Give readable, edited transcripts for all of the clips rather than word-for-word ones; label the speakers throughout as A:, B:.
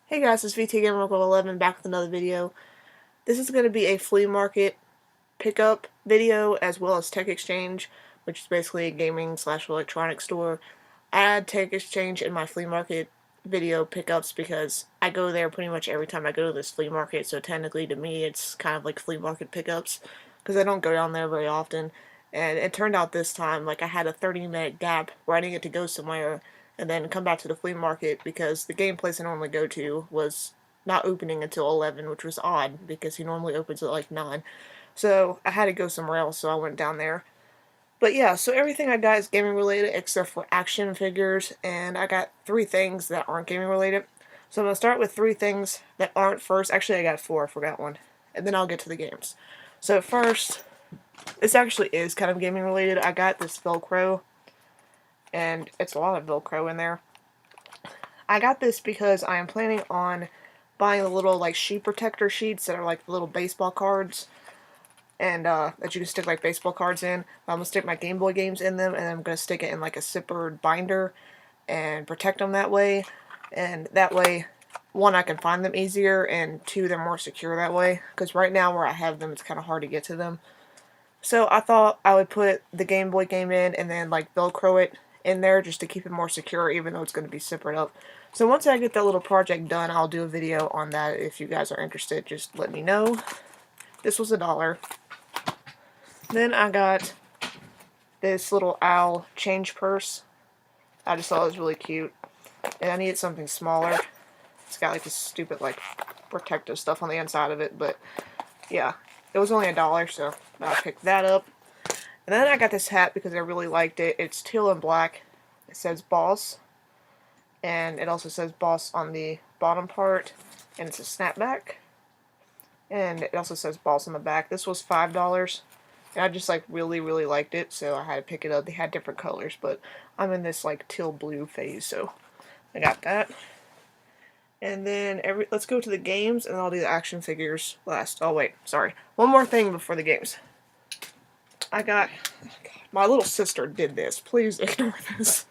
A: Hey guys, it's VT Gamer 11 back with another video. This is going to be a flea market pickup video as well as Tech Exchange, which is basically a gaming slash electronics store. I add Tech Exchange in my flea market video pickups because I go there pretty much every time I go to this flea market, so technically to me it's kind of like flea market pickups because I don't go down there very often. And it turned out this time like I had a 30-minute gap where I didn't get to go somewhere and then come back to the flea market because the game place I normally go to was not opening until 11, which was odd because he normally opens at like 9. So I had to go somewhere else, so I went down there. But yeah, so everything I got is gaming related except for action figures, and I got 3 things that aren't gaming related. So I'm going to start with 3 things that aren't first. Actually, I got 4, I forgot one. And then I'll get to the games. So first, this actually is kind of gaming related. I got this Velcro, and it's a lot of Velcro in there. I got this because I am planning on buying the little like sheet protector sheets that are like little baseball cards, and that you can stick like baseball cards in. I'm gonna stick my Game Boy games in them, and I'm gonna stick it in like a zippered binder and protect them that way. And that way, one, I can find them easier, and 2, they're more secure that way. Because right now where I have them, it's kind of hard to get to them. So I thought I would put the Game Boy game in and then like Velcro it in there just to keep it more secure, even though it's going to be zippered up. So once I get that little project done, I'll do a video on that. If you guys are interested, just let me know. This was $1. Then I got this little owl change purse. I just thought it was really cute. And I needed something smaller. It's got like this stupid like protective stuff on the inside of it, but yeah. It was only $1, so I picked that up. And then I got this hat because I really liked it. It's teal and black. It says Boss. And it also says Boss on the bottom part. And it's a snapback. And it also says Boss on the back. This was $5. And I just like really liked it, so I had to pick it up. They had different colors, but I'm in this like teal blue phase, so I got that. And then let's go to the games, and I'll do the action figures last. Oh wait, sorry. One more thing before the games. I got, my little sister did this. Please ignore this.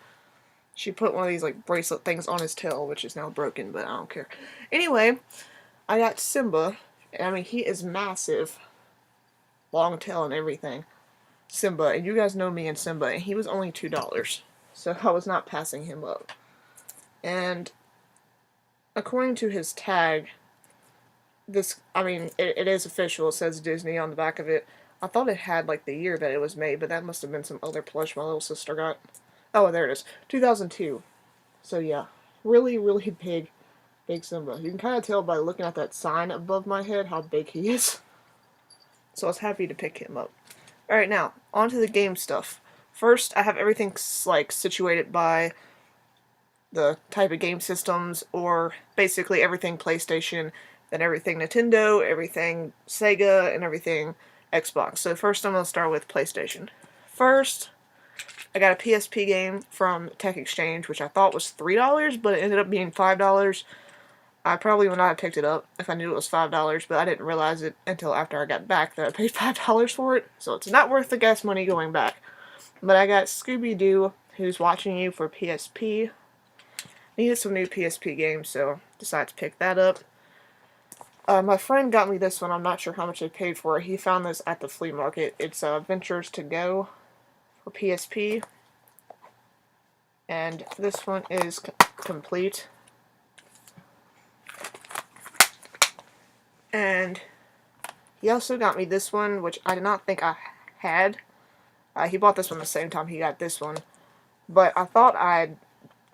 A: She put one of these like bracelet things on his tail, which is now broken, but I don't care. Anyway, I got Simba, and I mean he is massive, long tail and everything. Simba, and you guys know me and Simba, and he was only $2, so I was not passing him up. And according to his tag, this, I mean, it is official. It says Disney on the back of it. I thought it had like the year that it was made, but that must have been some other plush my little sister got. Oh, there it is, 2002. So yeah, really big Simba. You can kind of tell by looking at that sign above my head how big he is. So I was happy to pick him up. Alright, now, on to the game stuff. First, I have everything like situated by the type of game systems, or basically everything PlayStation, then everything Nintendo, everything Sega, and everything Xbox. So first I'm going to start with PlayStation. First, I got a PSP game from Tech Exchange, which I thought was $3, but it ended up being $5. I probably would not have picked it up if I knew it was $5, but I didn't realize it until after I got back that I paid $5 for it, so it's not worth the gas money going back. But I got Scooby-Doo, Who's Watching You for PSP. I needed some new PSP games, so decided to pick that up. My friend got me this one. I'm not sure how much I paid for it. He found this at the flea market. It's Ventures to Go for PSP. And this one is complete. And he also got me this one, which I did not think I had. He bought this one the same time he got this one. But I thought I'd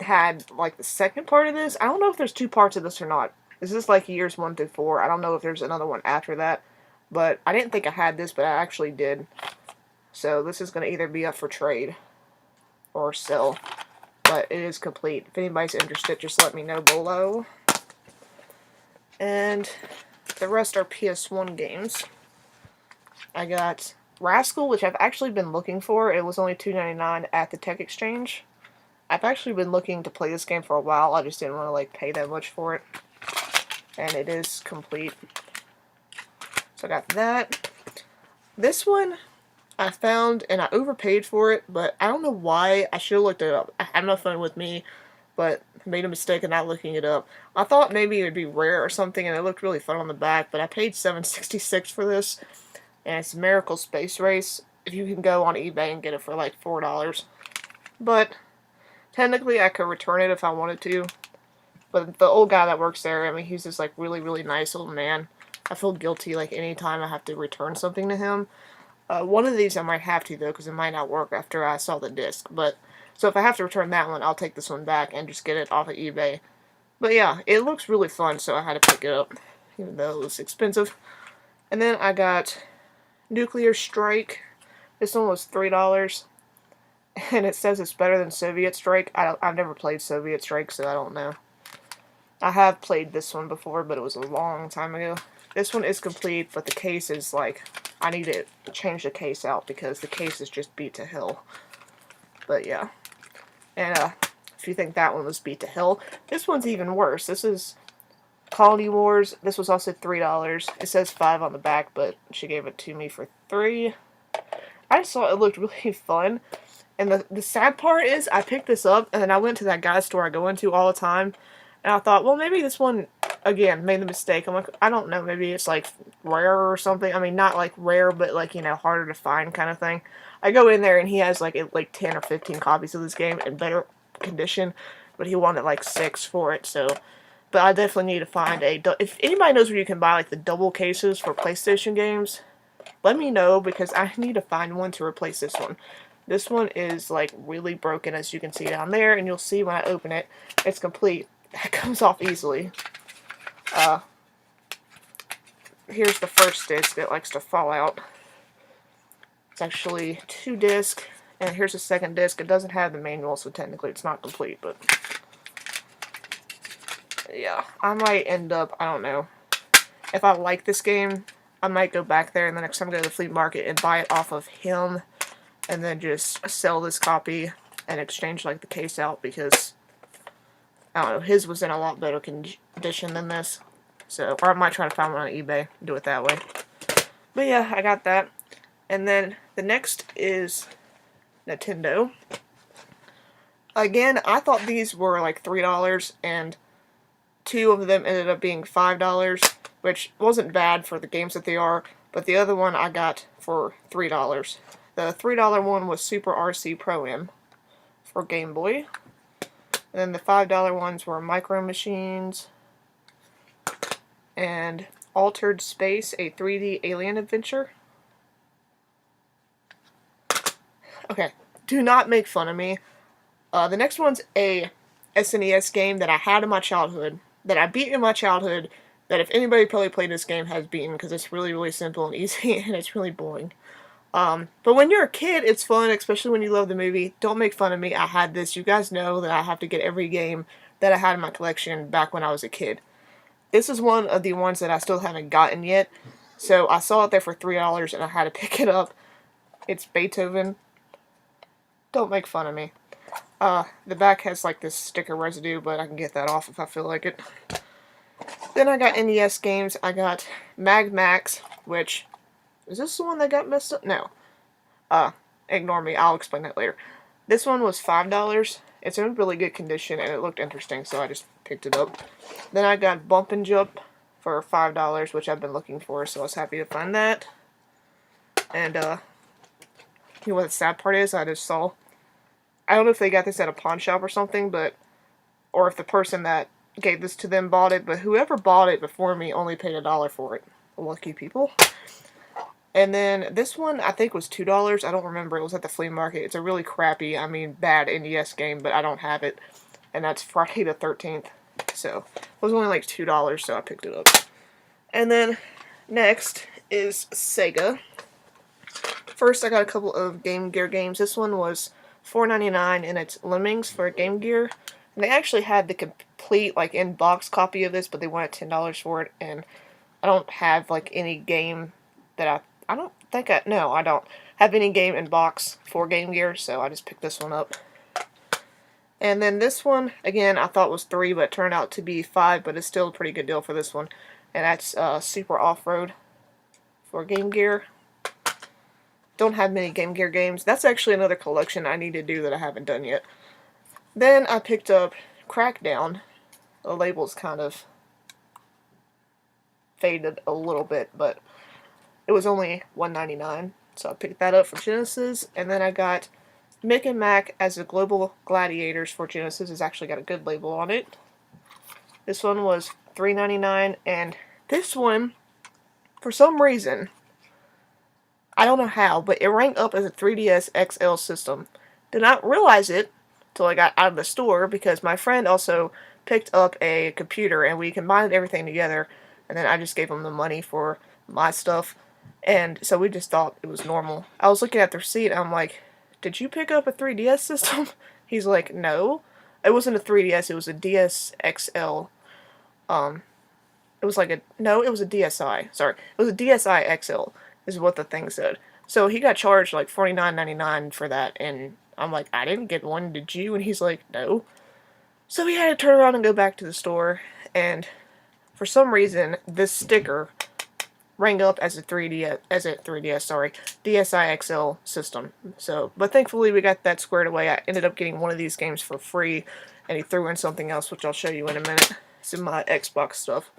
A: had like the second part of this. I don't know if there's 2 parts of this or not. This is like years 1 through 4. I don't know if there's another one after that. But I didn't think I had this, but I actually did. So this is going to either be up for trade or sell. But it is complete. If anybody's interested, just let me know below. And the rest are PS1 games. I got Rascal, which I've actually been looking for. It was only $2.99 at the Tech Exchange. I've actually been looking to play this game for a while. I just didn't want to like pay that much for it. And it is complete. So I got that. This one I found, and I overpaid for it, but I don't know why. I should have looked it up. I had my phone with me, but made a mistake in not looking it up. I thought maybe it would be rare or something, and it looked really fun on the back, but I paid $7.66 for this, and it's Miracle Space Race. If you can go on eBay and get it for like $4. But technically I could return it if I wanted to. But the old guy that works there, I mean, he's just like really, really nice old man. I feel guilty like anytime I have to return something to him. One of these I might have to though, because it might not work after I saw the disc. But so if I have to return that one, I'll take this one back and just get it off of eBay. But yeah, it looks really fun, so I had to pick it up, even though it was expensive. And then I got Nuclear Strike. This one was $3, and it says it's better than Soviet Strike. I've never played Soviet Strike, so I don't know. I have played this one before, but it was a long time ago. This one is complete, but the case is like, I need to change the case out because the case is just beat to hell. But yeah. And if you think that one was beat to hell, this one's even worse. This is Colony Wars. This was also $3. It says 5 on the back, but she gave it to me for 3. I just thought it looked really fun. And the sad part is, I picked this up, and then I went to that guy's store I go into all the time, and I thought, well, maybe this one, again, made the mistake. I'm like, I don't know, maybe it's, like, rare or something. I mean, not, like, rare, but, like, you know, harder to find kind of thing. I go in there, and he has, like 10 or 15 copies of this game in better condition, but he wanted, like, 6 for it, so... But I definitely need to find if anybody knows where you can buy, like, the double cases for PlayStation games, let me know, because I need to find one to replace this one. This one is, like, really broken, as you can see down there, and you'll see when I open it, it's complete. It comes off easily. Here's the first disc that likes to fall out. It's actually 2 discs, and here's the second disc. It doesn't have the manual, so technically it's not complete, but... yeah, I might end up, I don't know. If I like this game, I might go back there, and the next time I go to the flea market and buy it off of him, and then just sell this copy and exchange, like, the case out, because, I don't know, his was in a lot better condition than this. So, or I might try to find one on eBay and do it that way. But yeah, I got that. And then the next is Nintendo. Again, I thought these were like $3, and 2 of them ended up being $5, which wasn't bad for the games that they are, but the other one I got for $3. The $3 one was Super RC Pro-M for Game Boy. And then the $5 ones were Micro Machines and Altered Space, a 3D alien adventure. Okay, do not make fun of me. The next one's a SNES game that I had in my childhood, that I beat in my childhood, that if anybody probably played this game has beaten, because it's really, really simple and easy, and it's really boring. But when you're a kid, it's fun, especially when you love the movie. Don't make fun of me. I had this. You guys know that I have to get every game that I had in my collection back when I was a kid. This is one of the ones that I still haven't gotten yet. So I saw it there for $3 and I had to pick it up. It's Beethoven. Don't make fun of me. The back has like this sticker residue, but I can get that off if I feel like it. Then I got NES games. I got Mag Max, which... is this the one that got messed up? No. Ignore me. I'll explain that later. This one was $5. It's in really good condition, and it looked interesting, so I just picked it up. Then I got Bump and Jump for $5, which I've been looking for, so I was happy to find that. And, you know what the sad part is? I just saw... I don't know if they got this at a pawn shop or something, but... or if the person that gave this to them bought it, but whoever bought it before me only paid $1 for it. Lucky people. And then this one, I think, was $2. I don't remember. It was at the flea market. It's a really crappy, I mean, bad NES game, but I don't have it. And that's Friday the 13th. So, it was only like $2, so I picked it up. And then, next is Sega. First, I got a couple of Game Gear games. This one was $4.99, and it's Lemmings for Game Gear. And they actually had the complete, like, in-box copy of this, but they wanted $10 for it. And I don't have, like, any game that I don't think no, I don't have any game in box for Game Gear, so I just picked this one up. And then this one, again, I thought was $3, but it turned out to be $5, but it's still a pretty good deal for this one. And that's Super Off-Road for Game Gear. Don't have many Game Gear games. That's actually another collection I need to do that I haven't done yet. Then I picked up Crackdown, the label's kind of faded a little bit, but it was only $1.99, so I picked that up for Genesis. And then I got Mick and Mac as the Global Gladiators for Genesis. It's actually got a good label on it. This one was $3.99, and this one, for some reason, I don't know how, but it ranked up as a 3DS XL system. Did not realize it until I got out of the store, because my friend also picked up a computer and we combined everything together, and then I just gave him the money for my stuff, and so we just thought it was normal. I was looking at the receipt and I'm like, did you pick up a 3DS system? He's like, no. It wasn't a 3DS, it was a DS XL. It was like a, no, it was a DSi. Sorry. It was a DSi XL, is what the thing said. So he got charged like $49.99 for that, and I'm like, I didn't get one, did you? And he's like, no. So we had to turn around and go back to the store, and for some reason, this sticker rang up as a 3DS, DSi XL system. So, but thankfully we got that squared away. I ended up getting one of these games for free, and he threw in something else, which I'll show you in a minute. It's in my Xbox stuff.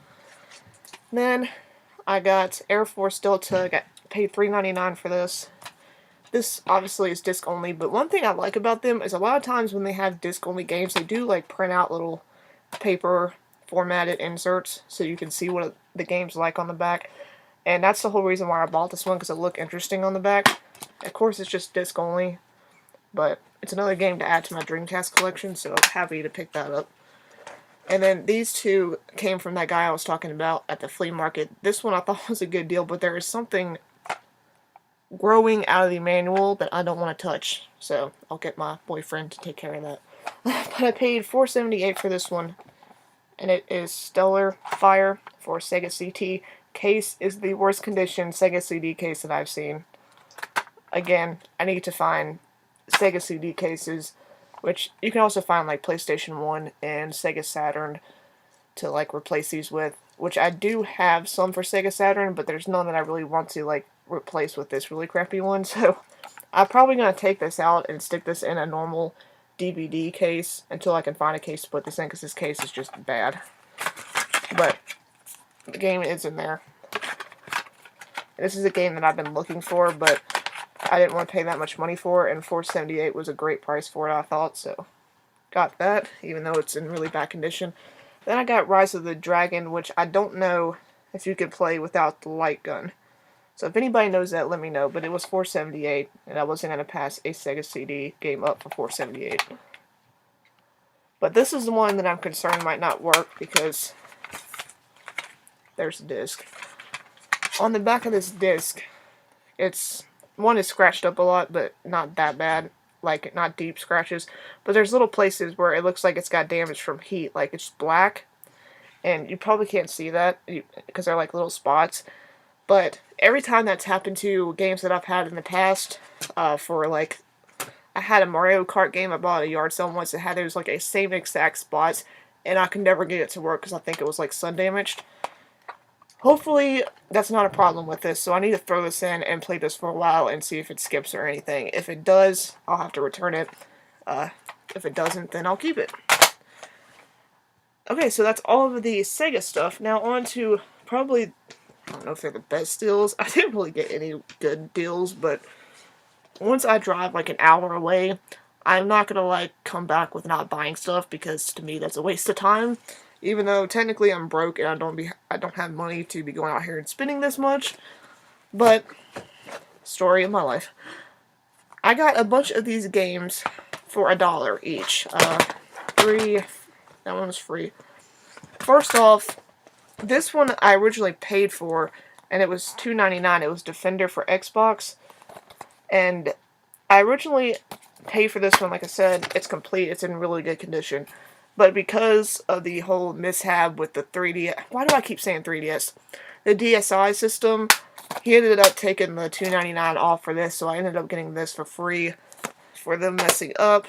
A: Then I got Air Force Delta. Got paid $3.99 for this. This obviously is disc only, but one thing I like about them is a lot of times when they have disc only games, they do like print out little paper formatted inserts so you can see what the game's like on the back. And that's the whole reason why I bought this one, because it looked interesting on the back. Of course, it's just disc only, but it's another game to add to my Dreamcast collection, so I'm happy to pick that up. And then these two came from that guy I was talking about at the flea market. This one I thought was a good deal, but there is something growing out of the manual that I don't want to touch, so I'll get my boyfriend to take care of that. But I paid $4.78 for this one, and it is Stellar Fire for Sega CT. Case is the worst condition Sega CD case that I've seen. Again, I need to find Sega CD cases, which you can also find like PlayStation 1 and Sega Saturn to like replace these with, which I do have some for Sega Saturn, but there's none that I really want to like replace with this really crappy one. So I'm probably going to take this out and stick this in a normal DVD case until I can find a case to put this in, because this case is just bad. But the game is in there. This is a game that I've been looking for, but I didn't want to pay that much money for it, and $4.78 was a great price for it, I thought, so got that, even though it's in really bad condition. Then I got Rise of the Dragon, which I don't know if you could play without the light gun. So if anybody knows that, let me know, but it was $4.78, and I wasn't going to pass a Sega CD game up for $4.78. But this is the one that I'm concerned might not work, because there's the disc. On the back of this disc, it's scratched up a lot, but not that bad, like not deep scratches, but there's little places where it looks like it's got damage from heat, like it's black, and you probably can't see that because they're like little spots, but every time that's happened to games that I've had in the past, for like, I had a Mario Kart game I bought at a yard sale once that had those like a same exact spots, and I could never get it to work because I think it was like sun damaged. Hopefully, that's not a problem with this, so I need to throw this in and play this for a while and see if it skips or anything. If it does, I'll have to return it. If it doesn't, then I'll keep it. Okay, so that's all of the Sega stuff. Now on to probably, I don't know if they're the best deals. I didn't really get any good deals, but once I drive like an hour away, I'm not going to like come back with not buying stuff, because to me that's a waste of time. Even though technically I'm broke and I don't have money to be going out here and spending this much, but story of my life. I got a bunch of these games for $1 each. That one was free. First off, this one I originally paid for, and it was $2.99. It was Defender for Xbox, and I originally paid for this one. Like I said, it's complete. It's in really good condition. But because of the whole mishap with the 3DS... Why do I keep saying 3DS? The DSi system, he ended up taking the $2.99 off for this, so I ended up getting this for free for them messing up.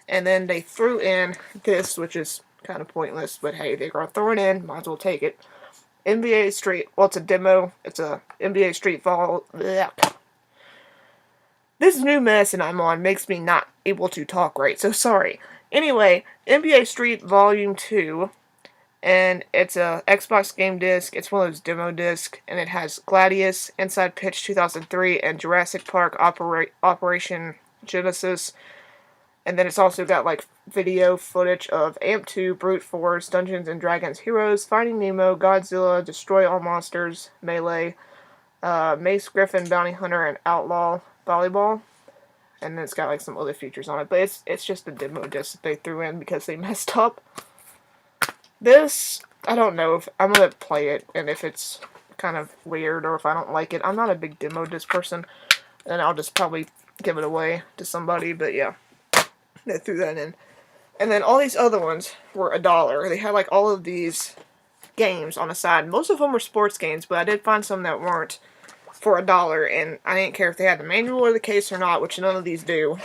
A: And then they threw in this, which is kind of pointless, but hey, they're going to throw it in, might as well take it. NBA Street... Well, it's a demo. It's a NBA Street Vol... Blech. This new medicine I'm on makes me not able to talk right, so sorry. Anyway, NBA Street Volume 2, and it's a Xbox game disc. It's one of those demo discs, and it has Gladius, Inside Pitch 2003, and Jurassic Park Operation Genesis. And then it's also got like video footage of AMP 2, Brute Force, Dungeons and Dragons Heroes, Finding Nemo, Godzilla, Destroy All Monsters, Melee, Mace Griffin, Bounty Hunter, and Outlaw Volleyball. And then it's got like some other features on it, but it's just a demo disc that they threw in because they messed up. This, I don't know if I'm gonna play it, and if it's kind of weird or if I don't like it. I'm not a big demo disc person, and I'll just probably give it away to somebody, but yeah, they threw that in. And then all these other ones were $1. They had like all of these games on the side. Most of them were sports games, but I did find some that weren't for $1, and I didn't care if they had the manual or the case or not, which none of these do.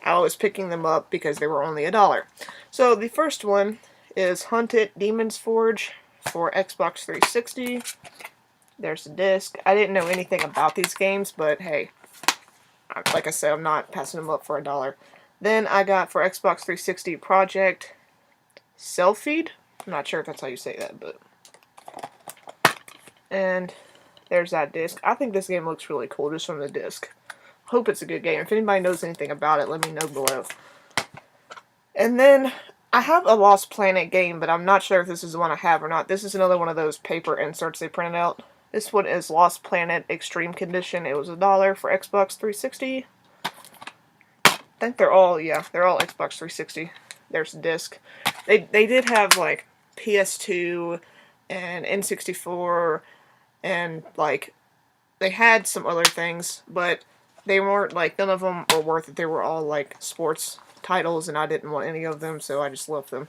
A: I was picking them up because they were only $1. So the first one is Hunt It Demon's Forge for Xbox 360. There's the disc. I didn't know anything about these games, but hey, like I said, I'm not passing them up for $1. Then I got for Xbox 360 Project Self-Feed. I'm not sure if that's how you say that, but... And there's that disc. I think this game looks really cool just from the disc. Hope it's a good game. If anybody knows anything about it, let me know below. And then I have a Lost Planet game, but I'm not sure if this is the one I have or not. This is another one of those paper inserts they printed out. This one is Lost Planet Extreme Condition. It was $1 for Xbox 360. I think they're all Xbox 360. There's the disc. They did have like PS2 and N64 and like they had some other things, but they weren't like, none of them were worth it. They were all like sports titles, and I didn't want any of them, so I just left them.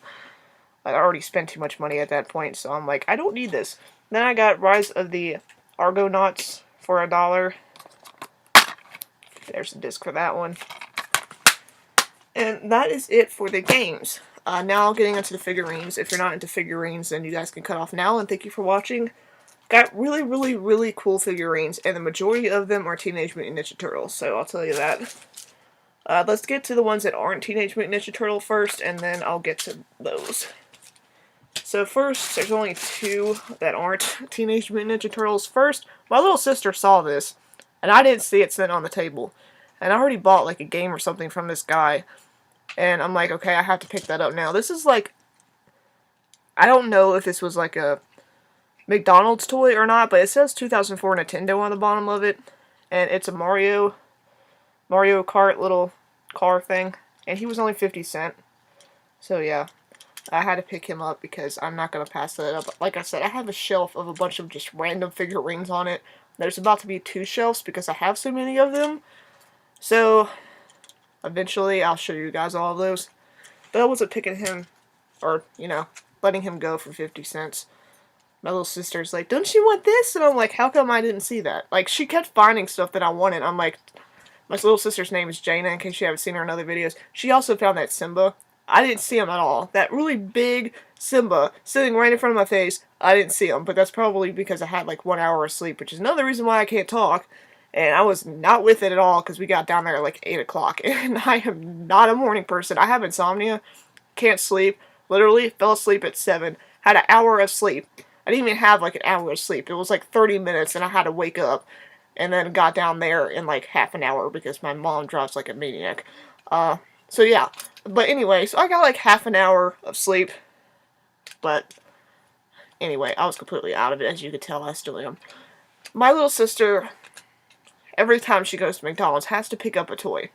A: I already spent too much money at that point, so I'm like, I don't need this. Then I got Rise of the Argonauts for $1. There's the disc for that one. And that is it for the games. Now getting into the figurines. If you're not into figurines, then you guys can cut off now, and thank you for watching. Got really, really, really cool figurines, and the majority of them are Teenage Mutant Ninja Turtles, so I'll tell you that. Let's get to the ones that aren't Teenage Mutant Ninja Turtle first, and then I'll get to those. So first, there's only 2 that aren't Teenage Mutant Ninja Turtles. First, my little sister saw this, and I didn't see it sitting on the table. And I already bought like a game or something from this guy, and I'm like, okay, I have to pick that up now. This is like, I don't know if this was like a McDonald's toy or not, but it says 2004 Nintendo on the bottom of it, and it's a Mario Kart little car thing, and he was only 50 cents. So yeah, I had to pick him up because I'm not going to pass that up. Like I said, I have a shelf of a bunch of just random figurines on it. There's about to be 2 shelves because I have so many of them. So eventually I'll show you guys all of those. But I wasn't picking him, or, you know, letting him go for 50 cents. My little sister's like, don't you want this? And I'm like, how come I didn't see that? Like, she kept finding stuff that I wanted. I'm like, my little sister's name is Jaina, in case you haven't seen her in other videos. She also found that Simba. I didn't see him at all. That really big Simba sitting right in front of my face, I didn't see him. But that's probably because I had like 1 hour of sleep, which is another reason why I can't talk. And I was not with it at all because we got down there at like 8 o'clock. And I am not a morning person. I have insomnia. Can't sleep. Literally fell asleep at 7. Had an hour of sleep. I didn't even have like an hour of sleep. It was like 30 minutes and I had to wake up. And then got down there in like half an hour because my mom drives like a maniac. So yeah. But anyway, so I got like half an hour of sleep. But anyway, I was completely out of it. As you could tell, I still am. My little sister, every time she goes to McDonald's, has to pick up a toy.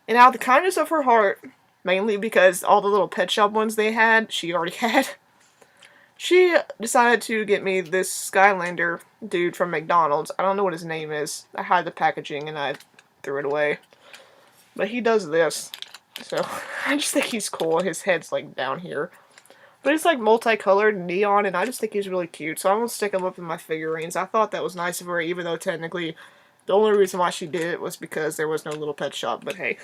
A: And out of the kindness of her heart, mainly because all the little pet shop ones they had, she already had, she decided to get me this Skylander dude from McDonald's. I don't know what his name is. I had the packaging and I threw it away. But he does this. So, I just think he's cool. His head's like down here. But it's like multicolored and neon, and I just think he's really cute. So I'm going to stick him up in my figurines. I thought that was nice of her, even though technically the only reason why she did it was because there was no little pet shop. But hey,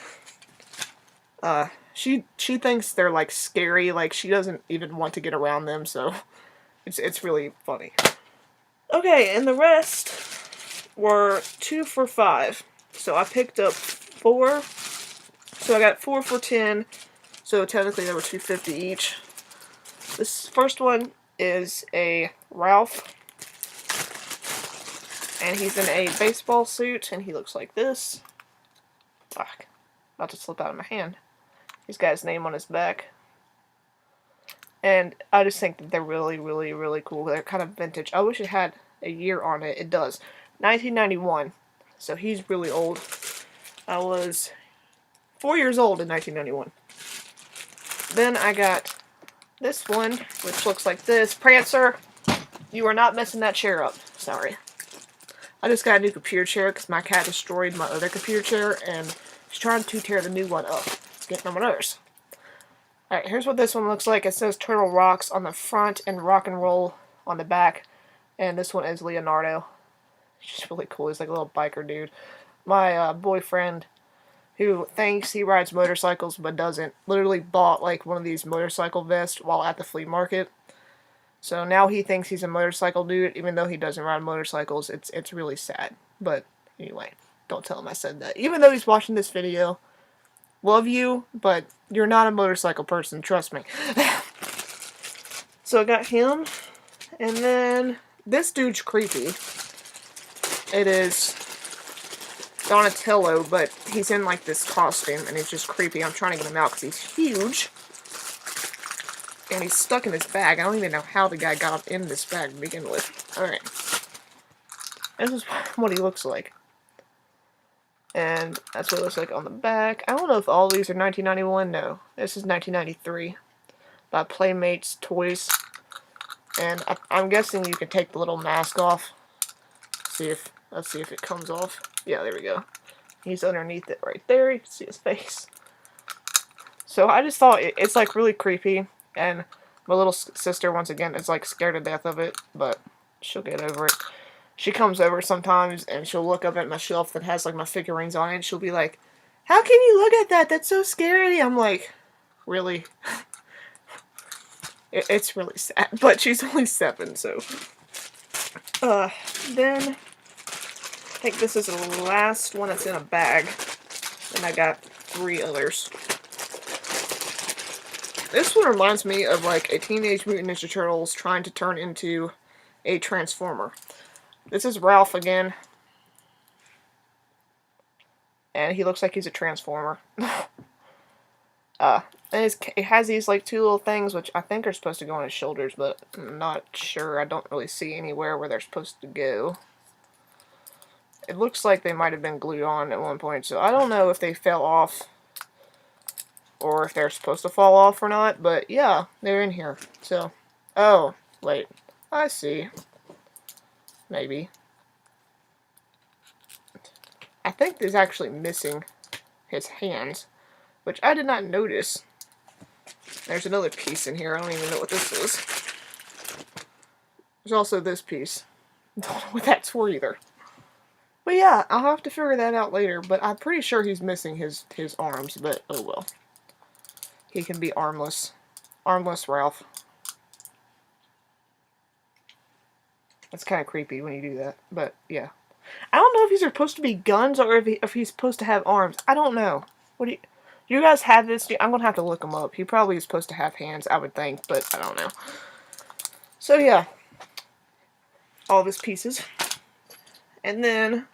A: she thinks they're like scary. Like, she doesn't even want to get around them, so it's really funny. Okay, and the rest were 2 for $5. So I picked up 4. So I got 4 for $10. So technically they were $2.50 each. This first one is a Ralph, and he's in a baseball suit, and he looks like this. Fuck, about to slip out of my hand. He's got his name on his back. And I just think that they're really, really, really cool. They're kind of vintage. I wish it had a year on it. It does. 1991. So he's really old. I was 4 years old in 1991. Then I got this one, which looks like this. Prancer, you are not messing that chair up. Sorry. I just got a new computer chair because my cat destroyed my other computer chair, and she's trying to tear the new one up. It's getting on my nerves. Alright, here's what this one looks like. It says Turtle Rocks on the front and Rock and Roll on the back. And this one is Leonardo. He's just really cool. He's like a little biker dude. My boyfriend, who thinks he rides motorcycles but doesn't, literally bought like one of these motorcycle vests while at the flea market. So now he thinks he's a motorcycle dude, even though he doesn't ride motorcycles. It's really sad. But anyway, don't tell him I said that. Even though he's watching this video, love you, but you're not a motorcycle person, trust me. So I got him, and then this dude's creepy. It is Donatello, but he's in like this costume, and he's just creepy. I'm trying to get him out because he's huge. And he's stuck in this bag. I don't even know how the guy got in this bag to begin with. Alright. This is what he looks like. And that's what it looks like on the back. I don't know if all these are 1991. No. This is 1993. By Playmates Toys. And I'm guessing you can take the little mask off. Let's see if it comes off. Yeah, there we go. He's underneath it right there. You can see his face. So I just thought it's like really creepy. And my little sister, once again, is like scared to death of it, but she'll get over it. She comes over sometimes, and she'll look up at my shelf that has like my figurines on it, and she'll be like, "How can you look at that? That's so scary." I'm like, really? It's really sad, but she's only 7, so. Then, I think this is the last one that's in a bag, and I got 3 others. This one reminds me of like a Teenage Mutant Ninja Turtles trying to turn into a Transformer. This is Ralph again. And he looks like he's a Transformer. And it has these like 2 little things which I think are supposed to go on his shoulders, but I'm not sure. I don't really see anywhere where they're supposed to go. It looks like they might have been glued on at one point, so I don't know if they fell off or if they're supposed to fall off or not, but yeah, they're in here. So, oh, wait, I see. Maybe. I think there's actually missing his hands, which I did not notice. There's another piece in here. I don't even know what this is. There's also this piece. I don't know what that's for either. But yeah, I'll have to figure that out later, but I'm pretty sure he's missing his arms, but oh well. He can be armless. Armless Ralph. That's kind of creepy when you do that, but yeah. I don't know if these are supposed to be guns or if he's supposed to have arms. I don't know. What do you guys have this? I'm going to have to look him up. He probably is supposed to have hands, I would think, but I don't know. So yeah. All of his pieces. And then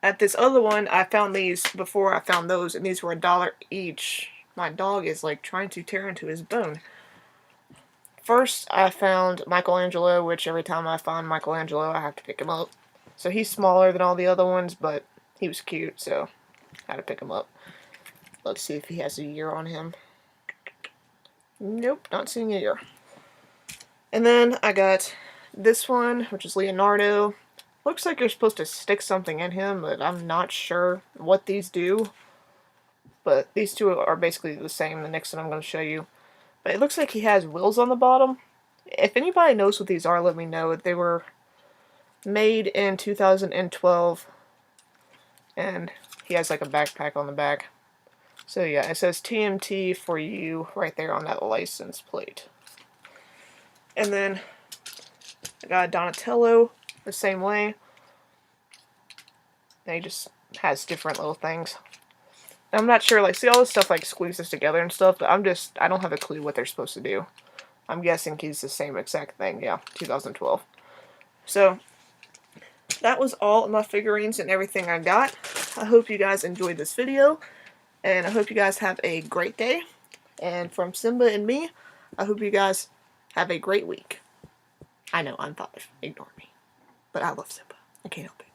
A: at this other one, I found these before I found those, and these were $1 each. My dog is like trying to tear into his bone. First, I found Michelangelo, which every time I find Michelangelo, I have to pick him up. So he's smaller than all the other ones, but he was cute, so I had to pick him up. Let's see if he has a year on him. Nope, not seeing a year. And then I got this one, which is Leonardo. Looks like you're supposed to stick something in him, but I'm not sure what these do. But these 2 are basically the same. The next one I'm going to show you. But it looks like he has wheels on the bottom. If anybody knows what these are, let me know. They were made in 2012. And he has like a backpack on the back. So yeah, it says TMNT for you right there on that license plate. And then I got Donatello the same way. And he just has different little things. I'm not sure, like, see all this stuff, like, squeezes together and stuff, but I don't have a clue what they're supposed to do. I'm guessing he's the same exact thing, yeah, 2012. So, that was all of my figurines and everything I got. I hope you guys enjoyed this video, and I hope you guys have a great day. And from Simba and me, I hope you guys have a great week. I know, I'm 5. Ignore me. But I love Simba. I can't help it.